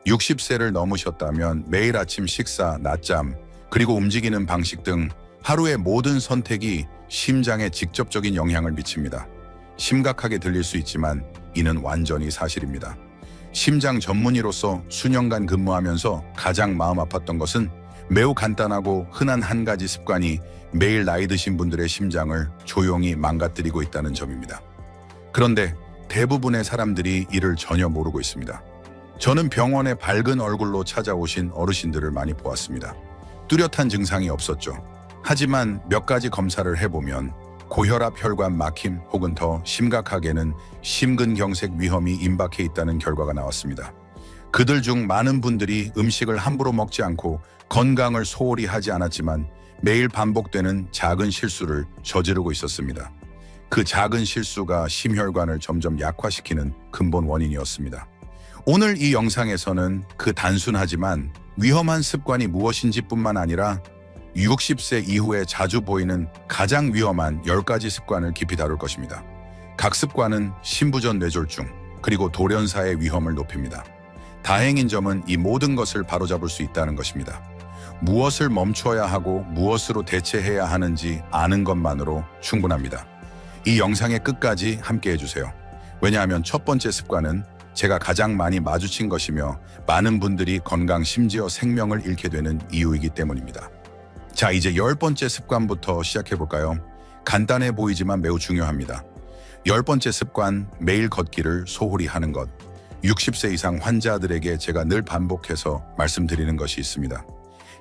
60세를 넘으셨다면 매일 아침 식사, 낮잠, 그리고 움직이는 방식 등 하루의 모든 선택이 심장에 직접적인 영향을 미칩니다. 심각하게 들릴 수 있지만 이는 완전히 사실입니다. 심장 전문의로서 수년간 근무하면서 가장 마음 아팠던 것은 매우 간단하고 흔한 한 가지 습관이 매일 나이 드신 분들의 심장을 조용히 망가뜨리고 있다는 점입니다. 그런데 대부분의 사람들이 이를 전혀 모르고 있습니다. 저는 병원에 밝은 얼굴로 찾아오신 어르신들을 많이 보았습니다. 뚜렷한 증상이 없었죠. 하지만 몇 가지 검사를 해보면 고혈압, 혈관 막힘 혹은 더 심각하게는 심근경색 위험이 임박해 있다는 결과가 나왔습니다. 그들 중 많은 분들이 음식을 함부로 먹지 않고 건강을 소홀히 하지 않았지만 매일 반복되는 작은 실수를 저지르고 있었습니다. 그 작은 실수가 심혈관을 점점 약화시키는 근본 원인이었습니다. 오늘 이 영상에서는 그 단순하지만 위험한 습관이 무엇인지 뿐만 아니라 60세 이후에 자주 보이는 가장 위험한 10가지 습관을 깊이 다룰 것입니다. 각 습관은 심부전 뇌졸중, 그리고 돌연사의 위험을 높입니다. 다행인 점은 이 모든 것을 바로잡을 수 있다는 것입니다. 무엇을 멈춰야 하고 무엇으로 대체해야 하는지 아는 것만으로 충분합니다. 이 영상의 끝까지 함께 해주세요. 왜냐하면 첫 번째 습관은 제가 가장 많이 마주친 것이며 많은 분들이 건강 심지어 생명을 잃게 되는 이유이기 때문입니다. 자, 이제 10번째 습관부터 시작해볼까요? 간단해 보이지만 매우 중요합니다. 10번째 습관, 매일 걷기를 소홀히 하는 것. 60세 이상 환자들에게 제가 늘 반복해서 말씀드리는 것이 있습니다.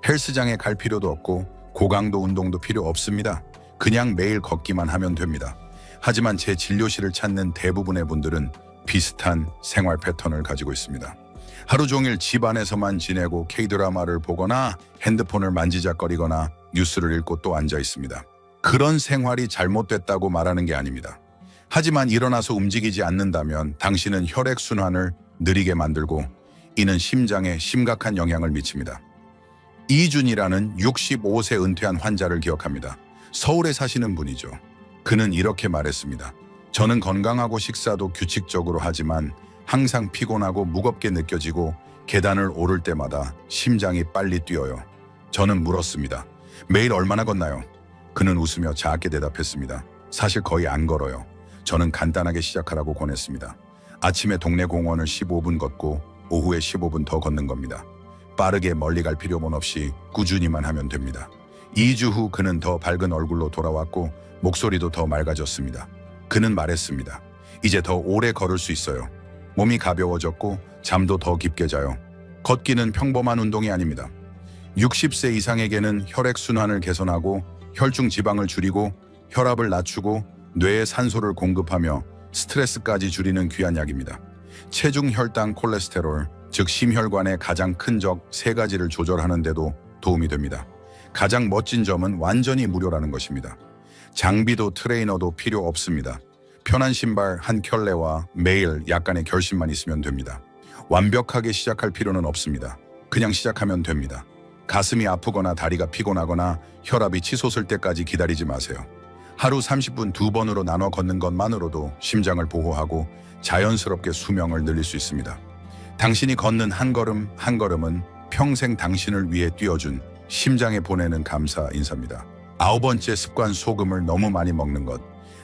헬스장에 갈 필요도 없고 고강도 운동도 필요 없습니다. 그냥 매일 걷기만 하면 됩니다. 하지만 제 진료실을 찾는 대부분의 분들은 비슷한 생활 패턴을 가지고 있습니다. 하루 종일 집 안에서만 지내고 K-드라마를 보거나 핸드폰을 만지작거리거나 뉴스를 읽고 또 앉아 있습니다. 그런 생활이 잘못됐다고 말하는 게 아닙니다. 하지만 일어나서 움직이지 않는다면 당신은 혈액순환을 느리게 만들고 이는 심장에 심각한 영향을 미칩니다. 이준이라는 65세 은퇴한 환자를 기억합니다. 서울에 사시는 분이죠. 그는 이렇게 말했습니다. 저는 건강하고 식사도 규칙적으로 하지만 항상 피곤하고 무겁게 느껴지고 계단을 오를 때마다 심장이 빨리 뛰어요. 저는 물었습니다. 매일 얼마나 걷나요? 그는 웃으며 작게 대답했습니다. 사실 거의 안 걸어요. 저는 간단하게 시작하라고 권했습니다. 아침에 동네 공원을 15분 걷고 오후에 15분 더 걷는 겁니다. 빠르게 멀리 갈 필요는 없이 꾸준히만 하면 됩니다. 2주 후 그는 더 밝은 얼굴로 돌아왔고 목소리도 더 맑아졌습니다. 그는 말했습니다. 이제 더 오래 걸을 수 있어요. 몸이 가벼워졌고 잠도 더 깊게 자요. 걷기는 평범한 운동이 아닙니다. 60세 이상에게는 혈액순환을 개선하고 혈중 지방을 줄이고 혈압을 낮추고 뇌에 산소를 공급하며 스트레스까지 줄이는 귀한 약입니다. 체중, 혈당, 콜레스테롤, 즉 심혈관의 가장 큰 적 3가지를 조절하는 데도 도움이 됩니다. 가장 멋진 점은 완전히 무료라는 것입니다. 장비도 트레이너도 필요 없습니다. 편한 신발 한 켤레와 매일 약간의 결심만 있으면 됩니다. 완벽하게 시작할 필요는 없습니다. 그냥 시작하면 됩니다. 가슴이 아프거나 다리가 피곤하거나 혈압이 치솟을 때까지 기다리지 마세요. 하루 30분 2번으로 나눠 걷는 것만으로도 심장을 보호하고 자연스럽게 수명을 늘릴 수 있습니다. 당신이 걷는 한 걸음 한 걸음은 평생 당신을 위해 뛰어준 심장에 보내는 감사 인사입니다. 9번째 습관, 소금을 너무 많이 먹는 것.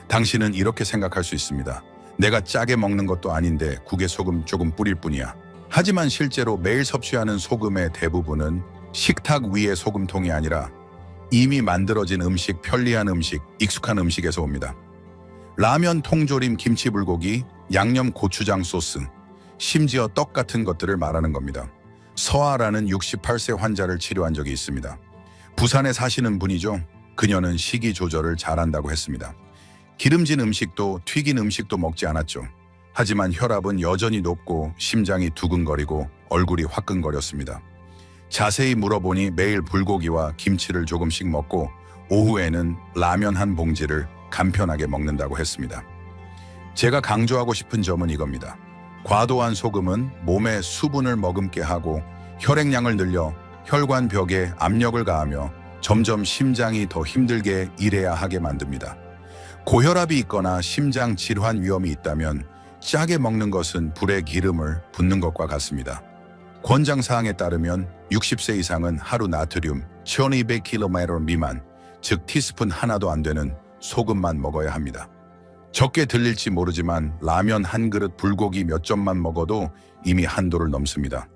당신은 이렇게 생각할 수 있습니다. 내가 짜게 먹는 것도 아닌데 국에 소금 조금 뿌릴 뿐이야. 하지만 실제로 매일 섭취하는 소금의 대부분은 식탁 위의 소금통이 아니라 이미 만들어진 음식, 편리한 음식, 익숙한 음식에서 옵니다. 라면, 통조림, 김치, 불고기, 양념, 고추장 소스, 심지어 떡 같은 것들을 말하는 겁니다. 서아라는 68세 환자를 치료한 적이 있습니다. 부산에 사시는 분이죠. 그녀는 식이 조절을 잘한다고 했습니다. 기름진 음식도 튀긴 음식도 먹지 않았죠. 하지만 혈압은 여전히 높고 심장이 두근거리고 얼굴이 화끈거렸습니다. 자세히 물어보니 매일 불고기와 김치를 조금씩 먹고 오후에는 라면 한 봉지를 간편하게 먹는다고 했습니다. 제가 강조하고 싶은 점은 이겁니다. 과도한 소금은 몸에 수분을 머금게 하고 혈액량을 늘려 혈관 벽에 압력을 가하며 점점 심장이 더 힘들게 일해야 하게 만듭니다. 고혈압이 있거나 심장 질환 위험이 있다면 짜게 먹는 것은 불에 기름을 붓는 것과 같습니다. 권장사항에 따르면 60세 이상은 하루 나트륨 1200kg 미만, 즉 티스푼 하나도 안 되는 소금만 먹어야 합니다. 적게 들릴지 모르지만 라면 한 그릇, 불고기 몇 점만 먹어도 이미 한도를 넘습니다.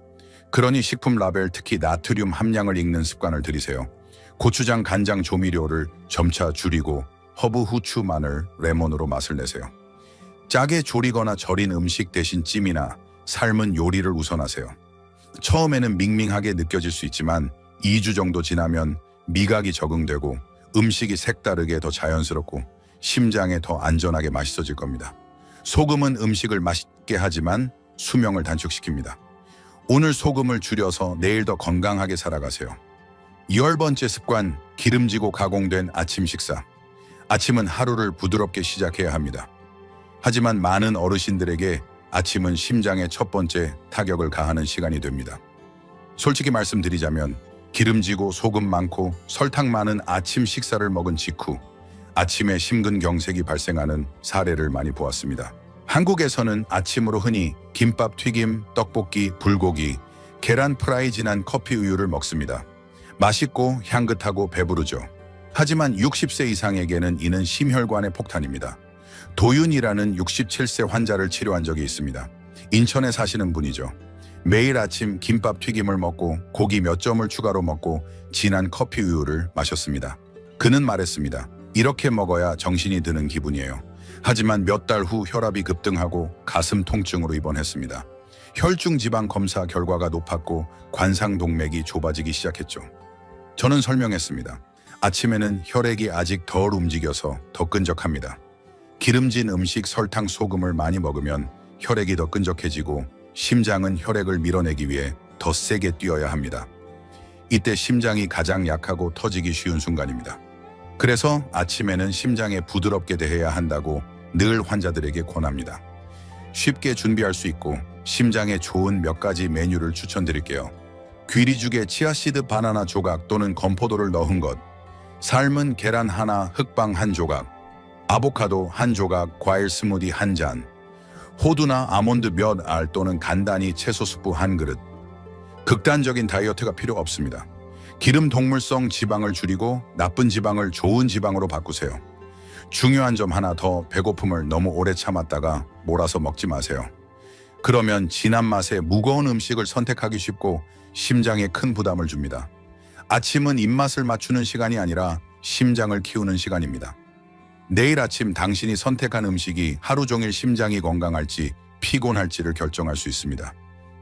그러니 식품 라벨, 특히 나트륨 함량을 읽는 습관을 들이세요. 고추장, 간장, 조미료를 점차 줄이고 허브, 후추, 마늘, 레몬으로 맛을 내세요. 짜게 조리거나 절인 음식 대신 찜이나 삶은 요리를 우선하세요. 처음에는 밍밍하게 느껴질 수 있지만 2주 정도 지나면 미각이 적응되고 음식이 색다르게 더 자연스럽고 심장에 더 안전하게 맛있어질 겁니다. 소금은 음식을 맛있게 하지만 수명을 단축시킵니다. 오늘 소금을 줄여서 내일 더 건강하게 살아가세요. 10번째 습관, 기름지고 가공된 아침 식사. 아침은 하루를 부드럽게 시작해야 합니다. 하지만 많은 어르신들에게 아침은 심장의 첫 번째 타격을 가하는 시간이 됩니다. 솔직히 말씀드리자면 기름지고 소금 많고 설탕 많은 아침 식사를 먹은 직후 아침에 심근경색이 발생하는 사례를 많이 보았습니다. 한국에서는 아침으로 흔히 김밥, 튀김, 떡볶이, 불고기, 계란 프라이, 진한 커피, 우유를 먹습니다. 맛있고 향긋하고 배부르죠. 하지만 60세 이상에게는 이는 심혈관의 폭탄입니다. 도윤이라는 67세 환자를 치료한 적이 있습니다. 인천에 사시는 분이죠. 매일 아침 김밥, 튀김을 먹고 고기 몇 점을 추가로 먹고 진한 커피, 우유를 마셨습니다. 그는 말했습니다. 이렇게 먹어야 정신이 드는 기분이에요. 하지만 몇 달 후 혈압이 급등하고 가슴 통증으로 입원했습니다. 혈중 지방 검사 결과가 높았고 관상동맥이 좁아지기 시작했죠. 저는 설명했습니다. 아침에는 혈액이 아직 덜 움직여서 더 끈적합니다. 기름진 음식, 설탕, 소금을 많이 먹으면 혈액이 더 끈적해지고 심장은 혈액을 밀어내기 위해 더 세게 뛰어야 합니다. 이때 심장이 가장 약하고 터지기 쉬운 순간입니다. 그래서 아침에는 심장에 부드럽게 대해야 한다고 늘 환자들에게 권합니다. 쉽게 준비할 수 있고 심장에 좋은 몇 가지 메뉴를 추천드릴게요. 귀리죽에 치아씨드 바나나 조각 또는 건포도를 넣은 것, 삶은 계란 하나, 흑빵 한 조각, 아보카도 한 조각, 과일 스무디 한 잔, 호두나 아몬드 몇 알 또는 간단히 채소 수프 한 그릇. 극단적인 다이어트가 필요 없습니다. 기름, 동물성 지방을 줄이고 나쁜 지방을 좋은 지방으로 바꾸세요. 중요한 점 하나 더, 배고픔을 너무 오래 참았다가 몰아서 먹지 마세요. 그러면 진한 맛의 무거운 음식을 선택하기 쉽고 심장에 큰 부담을 줍니다. 아침은 입맛을 맞추는 시간이 아니라 심장을 키우는 시간입니다. 내일 아침 당신이 선택한 음식이 하루 종일 심장이 건강할지 피곤할지를 결정할 수 있습니다.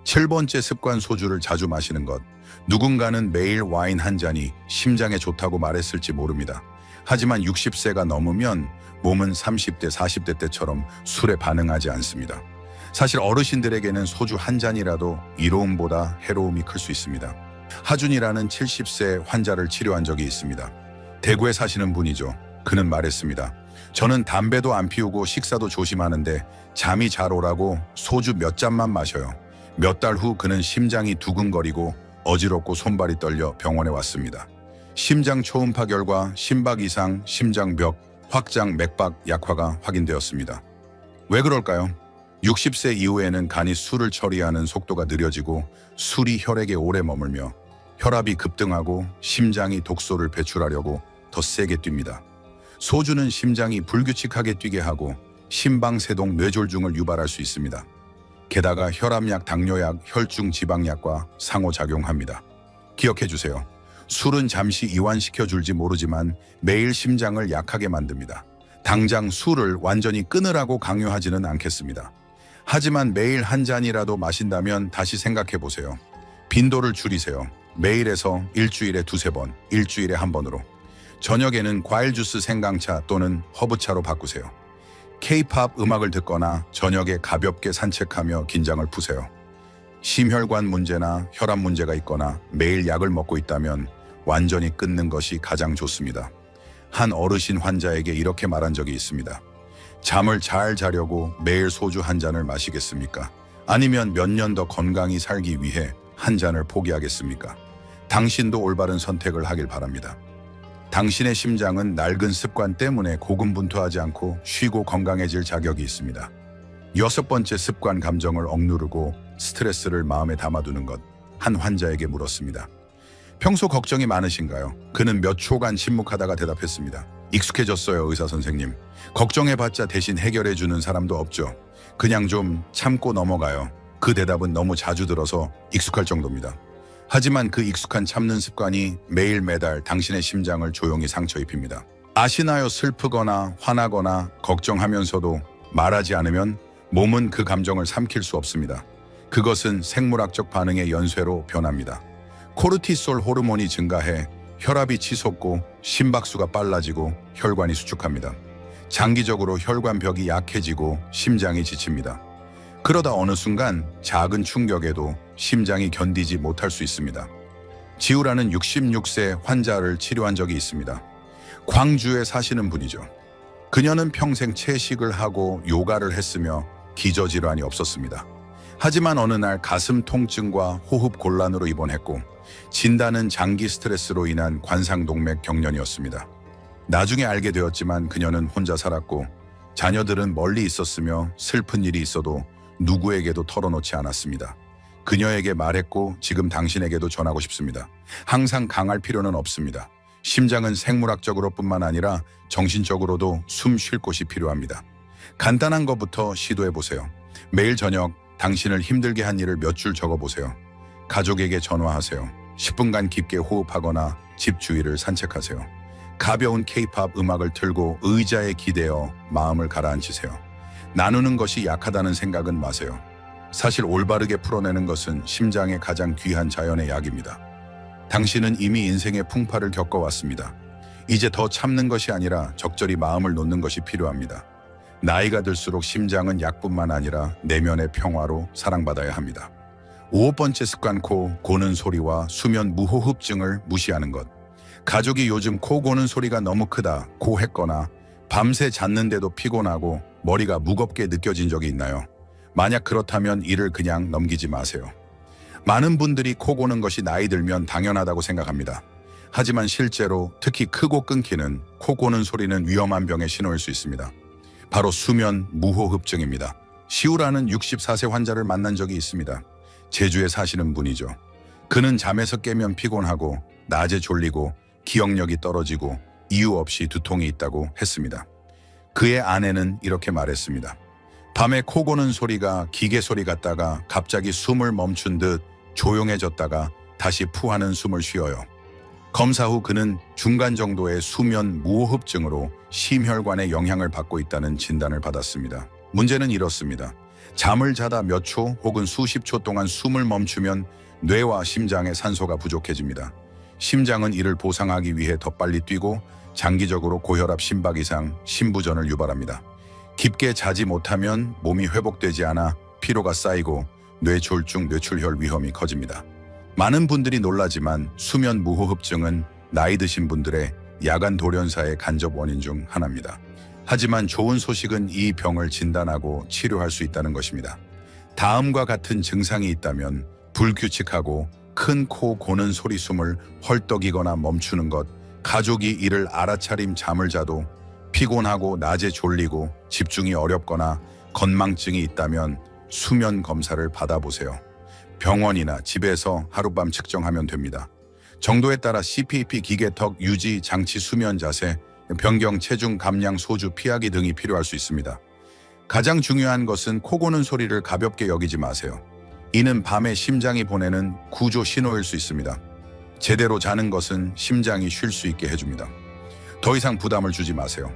7번째 습관, 소주를 자주 마시는 것. 누군가는 매일 와인 한 잔이 심장에 좋다고 말했을지 모릅니다. 하지만 60세가 넘으면 몸은 30대, 40대 때처럼 술에 반응하지 않습니다. 사실 어르신들에게는 소주 한 잔이라도 이로움보다 해로움이 클 수 있습니다. 하준이라는 70세 환자를 치료한 적이 있습니다. 대구에 사시는 분이죠. 그는 말했습니다. 저는 담배도 안 피우고 식사도 조심하는데 잠이 잘 오라고 소주 몇 잔만 마셔요. 몇 달 후 그는 심장이 두근거리고 어지럽고 손발이 떨려 병원에 왔습니다. 심장 초음파 결과 심박 이상, 심장벽, 확장, 맥박 약화가 확인되었습니다. 왜 그럴까요? 60세 이후에는 간이 술을 처리하는 속도가 느려지고 술이 혈액에 오래 머물며 혈압이 급등하고 심장이 독소를 배출하려고 더 세게 뜁니다. 소주는 심장이 불규칙하게 뛰게 하고 심방세동, 뇌졸중을 유발할 수 있습니다. 게다가 혈압약, 당뇨약, 혈중 지방약과 상호작용합니다. 기억해 주세요. 술은 잠시 이완시켜 줄지 모르지만 매일 심장을 약하게 만듭니다. 당장 술을 완전히 끊으라고 강요하지는 않겠습니다. 하지만 매일 한 잔이라도 마신다면 다시 생각해 보세요. 빈도를 줄이세요. 매일에서 일주일에 2-3번, 일주일에 1번으로. 저녁에는 과일 주스, 생강차 또는 허브차로 바꾸세요. K-팝 음악을 듣거나 저녁에 가볍게 산책하며 긴장을 푸세요. 심혈관 문제나 혈압 문제가 있거나 매일 약을 먹고 있다면 완전히 끊는 것이 가장 좋습니다. 한 어르신 환자에게 이렇게 말한 적이 있습니다. 잠을 잘 자려고 매일 소주 한 잔을 마시겠습니까? 아니면 몇 년 더 건강히 살기 위해 한 잔을 포기하겠습니까? 당신도 올바른 선택을 하길 바랍니다. 당신의 심장은 낡은 습관 때문에 고군분투하지 않고 쉬고 건강해질 자격이 있습니다. 6번째 습관, 감정을 억누르고 스트레스를 마음에 담아두는 것. 한 환자에게 물었습니다. 평소 걱정이 많으신가요? 그는 몇 초간 침묵하다가 대답했습니다. 익숙해졌어요, 의사 선생님. 걱정해봤자 대신 해결해주는 사람도 없죠. 그냥 좀 참고 넘어가요. 그 대답은 너무 자주 들어서 익숙할 정도입니다. 하지만 그 익숙한 참는 습관이 매일 매달 당신의 심장을 조용히 상처 입힙니다. 아시나요? 슬프거나 화나거나 걱정하면서도 말하지 않으면 몸은 그 감정을 삼킬 수 없습니다. 그것은 생물학적 반응의 연쇄로 변합니다. 코르티솔 호르몬이 증가해 혈압이 치솟고 심박수가 빨라지고 혈관이 수축합니다. 장기적으로 혈관벽이 약해지고 심장이 지칩니다. 그러다 어느 순간 작은 충격에도 심장이 견디지 못할 수 있습니다. 지우라는 66세 환자를 치료한 적이 있습니다. 광주에 사시는 분이죠. 그녀는 평생 채식을 하고 요가를 했으며 기저질환이 없었습니다. 하지만 어느 날 가슴 통증과 호흡 곤란으로 입원했고 진단은 장기 스트레스로 인한 관상동맥 경련이었습니다. 나중에 알게 되었지만 그녀는 혼자 살았고 자녀들은 멀리 있었으며 슬픈 일이 있어도 누구에게도 털어놓지 않았습니다. 그녀에게 말했고 지금 당신에게도 전하고 싶습니다. 항상 강할 필요는 없습니다. 심장은 생물학적으로뿐만 아니라 정신적으로도 숨 쉴 곳이 필요합니다. 간단한 것부터 시도해보세요. 매일 저녁 당신을 힘들게 한 일을 몇 줄 적어보세요. 가족에게 전화하세요. 10분간 깊게 호흡하거나 집 주위를 산책하세요. 가벼운 K-팝 음악을 틀고 의자에 기대어 마음을 가라앉히세요. 나누는 것이 약하다는 생각은 마세요. 사실 올바르게 풀어내는 것은 심장의 가장 귀한 자연의 약입니다. 당신은 이미 인생의 풍파를 겪어왔습니다. 이제 더 참는 것이 아니라 적절히 마음을 놓는 것이 필요합니다. 나이가 들수록 심장은 약뿐만 아니라 내면의 평화로 사랑받아야 합니다. 5번째 습관, 코 고는 소리와 수면 무호흡증을 무시하는 것. 가족이 요즘 코 고는 소리가 너무 크다 고했거나 밤새 잤는데도 피곤하고 머리가 무겁게 느껴진 적이 있나요? 만약 그렇다면 이를 그냥 넘기지 마세요. 많은 분들이 코 고는 것이 나이 들면 당연하다고 생각합니다. 하지만 실제로 특히 크고 끊기는 코 고는 소리는 위험한 병의 신호일 수 있습니다. 바로 수면 무호흡증입니다. 시우라는 64세 환자를 만난 적이 있습니다. 제주에 사시는 분이죠. 그는 잠에서 깨면 피곤하고 낮에 졸리고 기억력이 떨어지고 이유 없이 두통이 있다고 했습니다. 그의 아내는 이렇게 말했습니다. 밤에 코 고는 소리가 기계 소리 같다가 갑자기 숨을 멈춘 듯 조용해졌다가 다시 푸하는 숨을 쉬어요. 검사 후 그는 중간 정도의 수면 무호흡증으로 심혈관에 영향을 받고 있다는 진단을 받았습니다. 문제는 이렇습니다. 잠을 자다 몇 초 혹은 수십 초 동안 숨을 멈추면 뇌와 심장에 산소가 부족해집니다. 심장은 이를 보상하기 위해 더 빨리 뛰고 장기적으로 고혈압, 심박 이상, 심부전을 유발합니다. 깊게 자지 못하면 몸이 회복되지 않아 피로가 쌓이고 뇌졸중, 뇌출혈 위험이 커집니다. 많은 분들이 놀라지만 수면 무호흡증은 나이 드신 분들의 야간 돌연사의 간접 원인 중 하나입니다. 하지만 좋은 소식은 이 병을 진단하고 치료할 수 있다는 것입니다. 다음과 같은 증상이 있다면 불규칙하고 큰 코 고는 소리, 숨을 헐떡이거나 멈추는 것, 가족이 이를 알아차림 잠을 자도 피곤하고 낮에 졸리고 집중이 어렵거나 건망증이 있다면 수면 검사를 받아보세요. 병원이나 집에서 하룻밤 측정하면 됩니다. 정도에 따라 CPAP, 기계턱 유지, 장치, 수면 자세, 변경, 체중 감량, 소주 피하기 등이 필요할 수 있습니다. 가장 중요한 것은 코 고는 소리를 가볍게 여기지 마세요. 이는 밤에 심장이 보내는 구조 신호일 수 있습니다. 제대로 자는 것은 심장이 쉴 수 있게 해줍니다. 더 이상 부담을 주지 마세요.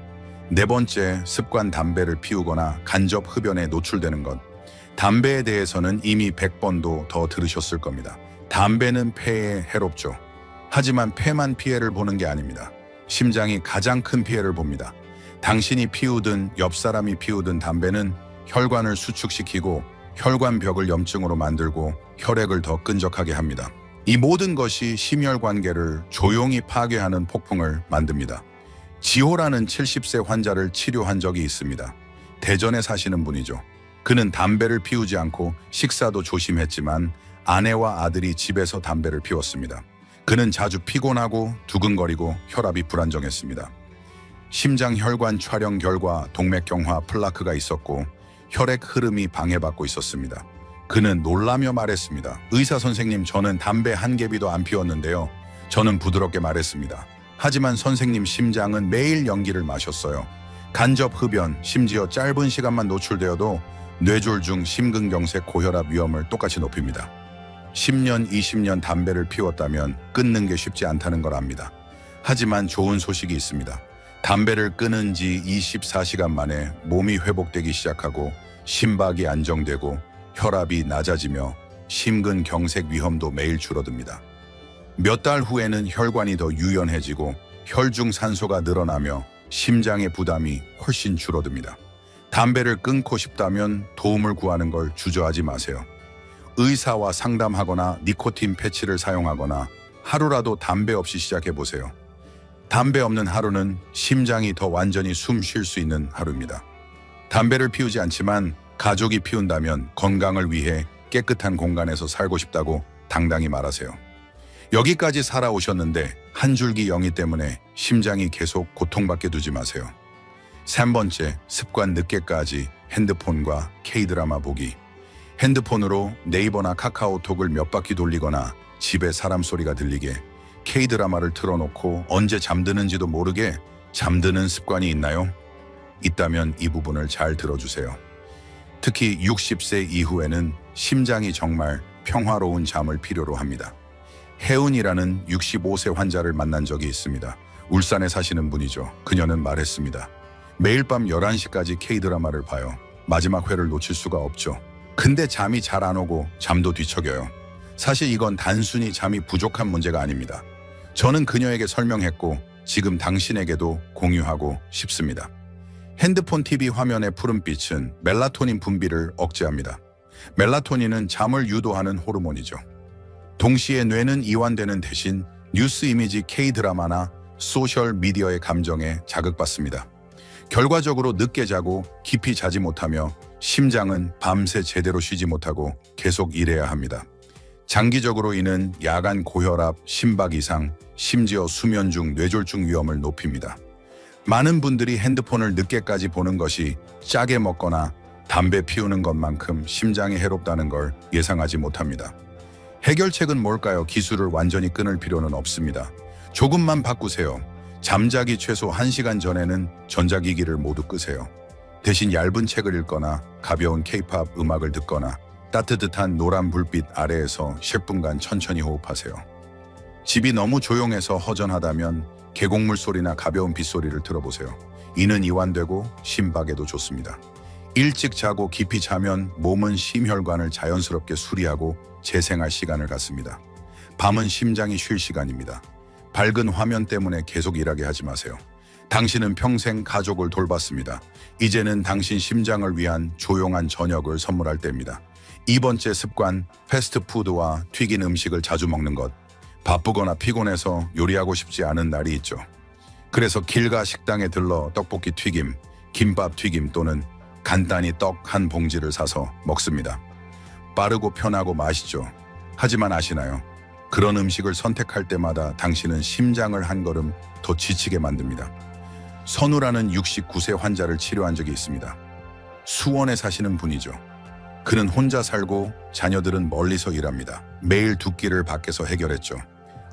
4번째 습관, 담배를 피우거나 간접 흡연에 노출되는 것. 담배에 대해서는 이미 100번도 더 들으셨을 겁니다. 담배는 폐에 해롭죠. 하지만 폐만 피해를 보는 게 아닙니다. 심장이 가장 큰 피해를 봅니다. 당신이 피우든 옆 사람이 피우든 담배는 혈관을 수축시키고 혈관벽을 염증으로 만들고 혈액을 더 끈적하게 합니다. 이 모든 것이 심혈관계를 조용히 파괴하는 폭풍을 만듭니다. 지호라는 70세 환자를 치료한 적이 있습니다. 대전에 사시는 분이죠. 그는 담배를 피우지 않고 식사도 조심했지만 아내와 아들이 집에서 담배를 피웠습니다. 그는 자주 피곤하고 두근거리고 혈압이 불안정했습니다. 심장 혈관 촬영 결과 동맥경화 플라크가 있었고 혈액 흐름이 방해받고 있었습니다. 그는 놀라며 말했습니다. 의사 선생님, 저는 담배 한 개비도 안 피웠는데요. 저는 부드럽게 말했습니다. 하지만 선생님, 심장은 매일 연기를 마셨어요. 간접 흡연, 심지어 짧은 시간만 노출되어도 뇌졸중, 심근경색, 고혈압 위험을 똑같이 높입니다. 10년, 20년 담배를 피웠다면 끊는 게 쉽지 않다는 걸 압니다. 하지만 좋은 소식이 있습니다. 담배를 끊은 지 24시간 만에 몸이 회복되기 시작하고 심박이 안정되고 혈압이 낮아지며 심근경색 위험도 매일 줄어듭니다. 몇 달 후에는 혈관이 더 유연해지고 혈중 산소가 늘어나며 심장의 부담이 훨씬 줄어듭니다. 담배를 끊고 싶다면 도움을 구하는 걸 주저하지 마세요. 의사와 상담하거나 니코틴 패치를 사용하거나 하루라도 담배 없이 시작해보세요. 담배 없는 하루는 심장이 더 완전히 숨 쉴 수 있는 하루입니다. 담배를 피우지 않지만 가족이 피운다면 건강을 위해 깨끗한 공간에서 살고 싶다고 당당히 말하세요. 여기까지 살아오셨는데 한 줄기 영이 때문에 심장이 계속 고통받게 두지 마세요. 3번째, 습관 늦게까지 핸드폰과 K드라마 보기. 핸드폰으로 네이버나 카카오톡을 몇 바퀴 돌리거나 집에 사람 소리가 들리게 K드라마를 틀어놓고 언제 잠드는지도 모르게 잠드는 습관이 있나요? 있다면 이 부분을 잘 들어주세요. 특히 60세 이후에는 심장이 정말 평화로운 잠을 필요로 합니다. 혜은이라는 65세 환자를 만난 적이 있습니다. 울산에 사시는 분이죠. 그녀는 말했습니다. 매일 밤 11시까지 K드라마를 봐요. 마지막 회를 놓칠 수가 없죠. 근데 잠이 잘 안 오고 잠도 뒤척여요. 사실 이건 단순히 잠이 부족한 문제가 아닙니다. 저는 그녀에게 설명했고 지금 당신에게도 공유하고 싶습니다. 핸드폰 TV 화면의 푸른빛은 멜라토닌 분비를 억제합니다. 멜라토닌은 잠을 유도하는 호르몬이죠. 동시에 뇌는 이완되는 대신 뉴스 이미지, K드라마나 소셜 미디어의 감정에 자극받습니다. 결과적으로 늦게 자고 깊이 자지 못하며 심장은 밤새 제대로 쉬지 못하고 계속 일해야 합니다. 장기적으로 이는 야간 고혈압, 심박 이상, 심지어 수면 중 뇌졸중 위험을 높입니다. 많은 분들이 핸드폰을 늦게까지 보는 것이 짜게 먹거나 담배 피우는 것만큼 심장에 해롭다는 걸 예상하지 못합니다. 해결책은 뭘까요? 기술을 완전히 끊을 필요는 없습니다. 조금만 바꾸세요. 잠자기 최소 1시간 전에는 전자기기를 모두 끄세요. 대신 얇은 책을 읽거나 가벼운 K-팝 음악을 듣거나 따뜻한 노란 불빛 아래에서 10분간 천천히 호흡하세요. 집이 너무 조용해서 허전하다면 계곡물 소리나 가벼운 빗소리를 들어보세요. 이는 이완되고 심박에도 좋습니다. 일찍 자고 깊이 자면 몸은 심혈관을 자연스럽게 수리하고 재생할 시간을 갖습니다. 밤은 심장이 쉴 시간입니다. 밝은 화면 때문에 계속 일하게 하지 마세요. 당신은 평생 가족을 돌봤습니다. 이제는 당신 심장을 위한 조용한 저녁을 선물할 때입니다. 2번째 습관, 패스트푸드와 튀긴 음식을 자주 먹는 것. 바쁘거나 피곤해서 요리하고 싶지 않은 날이 있죠. 그래서 길가 식당에 들러 떡볶이 튀김, 김밥 튀김 또는 간단히 떡 한 봉지를 사서 먹습니다. 빠르고 편하고 맛있죠. 하지만 아시나요? 그런 음식을 선택할 때마다 당신은 심장을 한 걸음 더 지치게 만듭니다. 선우라는 69세 환자를 치료한 적이 있습니다. 수원에 사시는 분이죠. 그는 혼자 살고 자녀들은 멀리서 일합니다. 매일 두 끼를 밖에서 해결했죠.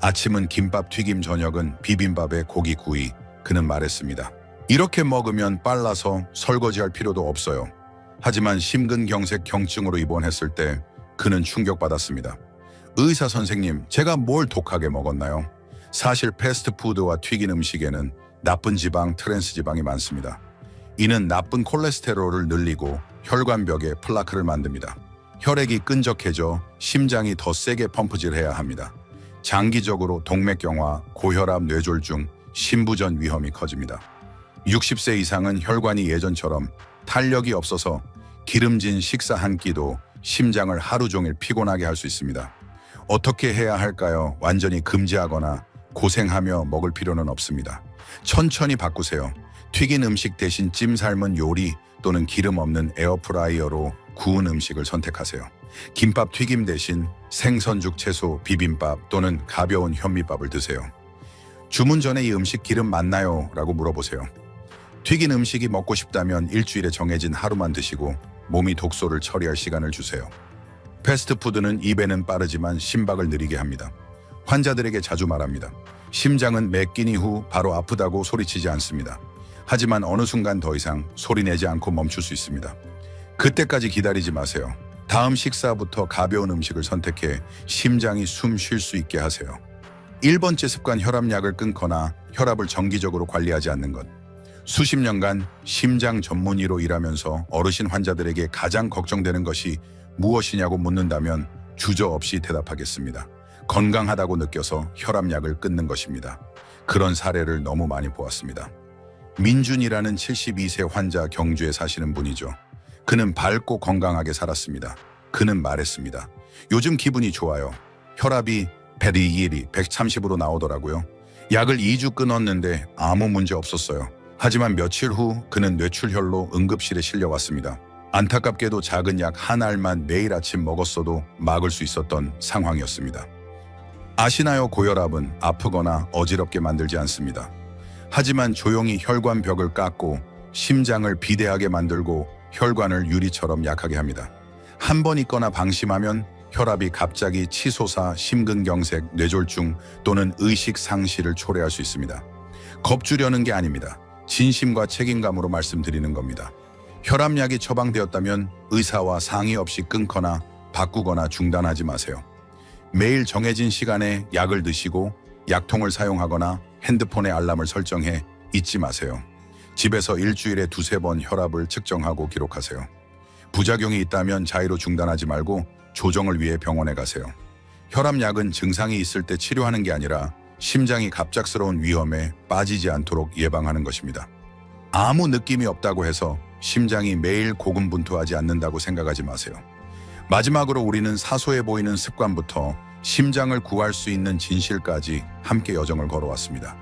아침은 김밥 튀김, 저녁은 비빔밥에 고기 구이. 그는 말했습니다. 이렇게 먹으면 빨라서 설거지할 필요도 없어요. 하지만 심근경색 경증으로 입원했을 때 그는 충격받았습니다. 의사 선생님, 제가 뭘 독하게 먹었나요? 사실 패스트푸드와 튀긴 음식에는 나쁜 지방, 트랜스 지방이 많습니다. 이는 나쁜 콜레스테롤을 늘리고 혈관벽에 플라크를 만듭니다. 혈액이 끈적해져 심장이 더 세게 펌프질해야 합니다. 장기적으로 동맥경화, 고혈압, 뇌졸중, 심부전 위험이 커집니다. 60세 이상은 혈관이 예전처럼 탄력이 없어서 기름진 식사 한 끼도 심장을 하루 종일 피곤하게 할 수 있습니다. 어떻게 해야 할까요? 완전히 금지하거나 고생하며 먹을 필요는 없습니다. 천천히 바꾸세요. 튀긴 음식 대신 찜 삶은 요리 또는 기름 없는 에어프라이어로 구운 음식을 선택하세요. 김밥 튀김 대신 생선죽, 채소, 비빔밥 또는 가벼운 현미밥을 드세요. 주문 전에 이 음식 기름 많나요? 라고 물어보세요. 튀긴 음식이 먹고 싶다면 일주일에 정해진 하루만 드시고 몸이 독소를 처리할 시간을 주세요. 패스트푸드는 입에는 빠르지만 심박을 느리게 합니다. 환자들에게 자주 말합니다. 심장은 몇 끼니 후 바로 아프다고 소리치지 않습니다. 하지만 어느 순간 더 이상 소리내지 않고 멈출 수 있습니다. 그때까지 기다리지 마세요. 다음 식사부터 가벼운 음식을 선택해 심장이 숨 쉴 수 있게 하세요. 1번째 습관, 혈압약을 끊거나 혈압을 정기적으로 관리하지 않는 것. 수십 년간 심장 전문의로 일하면서 어르신 환자들에게 가장 걱정되는 것이 무엇이냐고 묻는다면 주저없이 대답하겠습니다. 건강하다고 느껴서 혈압약을 끊는 것입니다. 그런 사례를 너무 많이 보았습니다. 민준이라는 72세 환자, 경주에 사시는 분이죠. 그는 밝고 건강하게 살았습니다. 그는 말했습니다. 요즘 기분이 좋아요. 혈압이 130으로 나오더라고요. 약을 2주 끊었는데 아무 문제 없었어요. 하지만 며칠 후 그는 뇌출혈로 응급실에 실려왔습니다. 안타깝게도 작은 약 한 알만 매일 아침 먹었어도 막을 수 있었던 상황이었습니다. 아시나요? 고혈압은 아프거나 어지럽게 만들지 않습니다. 하지만 조용히 혈관벽을 깎고 심장을 비대하게 만들고 혈관을 유리처럼 약하게 합니다. 한 번 있거나 방심하면 혈압이 갑자기 치솟아 심근경색, 뇌졸중 또는 의식 상실을 초래할 수 있습니다. 겁주려는 게 아닙니다. 진심과 책임감으로 말씀드리는 겁니다. 혈압약이 처방되었다면 의사와 상의 없이 끊거나 바꾸거나 중단하지 마세요. 매일 정해진 시간에 약을 드시고 약통을 사용하거나 핸드폰에 알람을 설정해 잊지 마세요. 집에서 일주일에 2~3번 혈압을 측정하고 기록하세요. 부작용이 있다면 자의로 중단하지 말고 조정을 위해 병원에 가세요. 혈압약은 증상이 있을 때 치료하는 게 아니라 심장이 갑작스러운 위험에 빠지지 않도록 예방하는 것입니다. 아무 느낌이 없다고 해서 심장이 매일 고군분투하지 않는다고 생각하지 마세요. 마지막으로 우리는 사소해 보이는 습관부터 심장을 구할 수 있는 진실까지 함께 여정을 걸어왔습니다.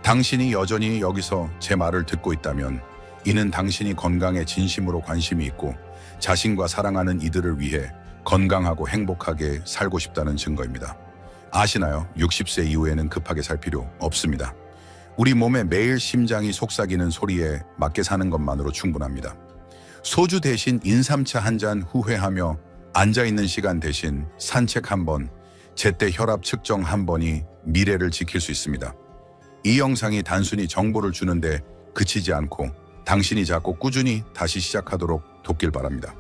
당신이 여전히 여기서 제 말을 듣고 있다면 이는 당신이 건강에 진심으로 관심이 있고 자신과 사랑하는 이들을 위해 건강하고 행복하게 살고 싶다는 증거입니다. 아시나요? 60세 이후에는 급하게 살 필요 없습니다. 우리 몸에 매일 심장이 속삭이는 소리에 맞게 사는 것만으로 충분합니다. 소주 대신 인삼차 한 잔 후회하며 앉아있는 시간 대신 산책 한 번, 제때 혈압 측정 한 번이 미래를 지킬 수 있습니다. 이 영상이 단순히 정보를 주는데 그치지 않고 당신이 자꾸 꾸준히 다시 시작하도록 돕길 바랍니다.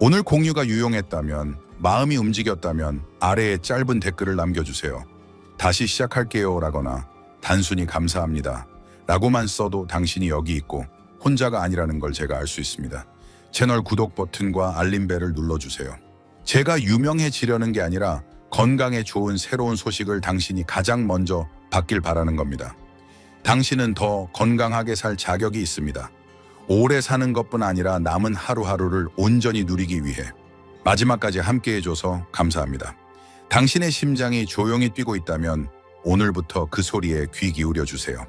오늘 공유가 유용했다면, 마음이 움직였다면 아래에 짧은 댓글을 남겨주세요. 다시 시작할게요 라거나 단순히 감사합니다 라고만 써도 당신이 여기 있고 혼자가 아니라는 걸 제가 알 수 있습니다. 채널 구독 버튼과 알림벨을 눌러주세요. 제가 유명해지려는 게 아니라 건강에 좋은 새로운 소식을 당신이 가장 먼저 받길 바라는 겁니다. 당신은 더 건강하게 살 자격이 있습니다. 오래 사는 것뿐 아니라 남은 하루하루를 온전히 누리기 위해. 마지막까지 함께 해줘서 감사합니다. 당신의 심장이 조용히 뛰고 있다면 오늘부터 그 소리에 귀 기울여 주세요.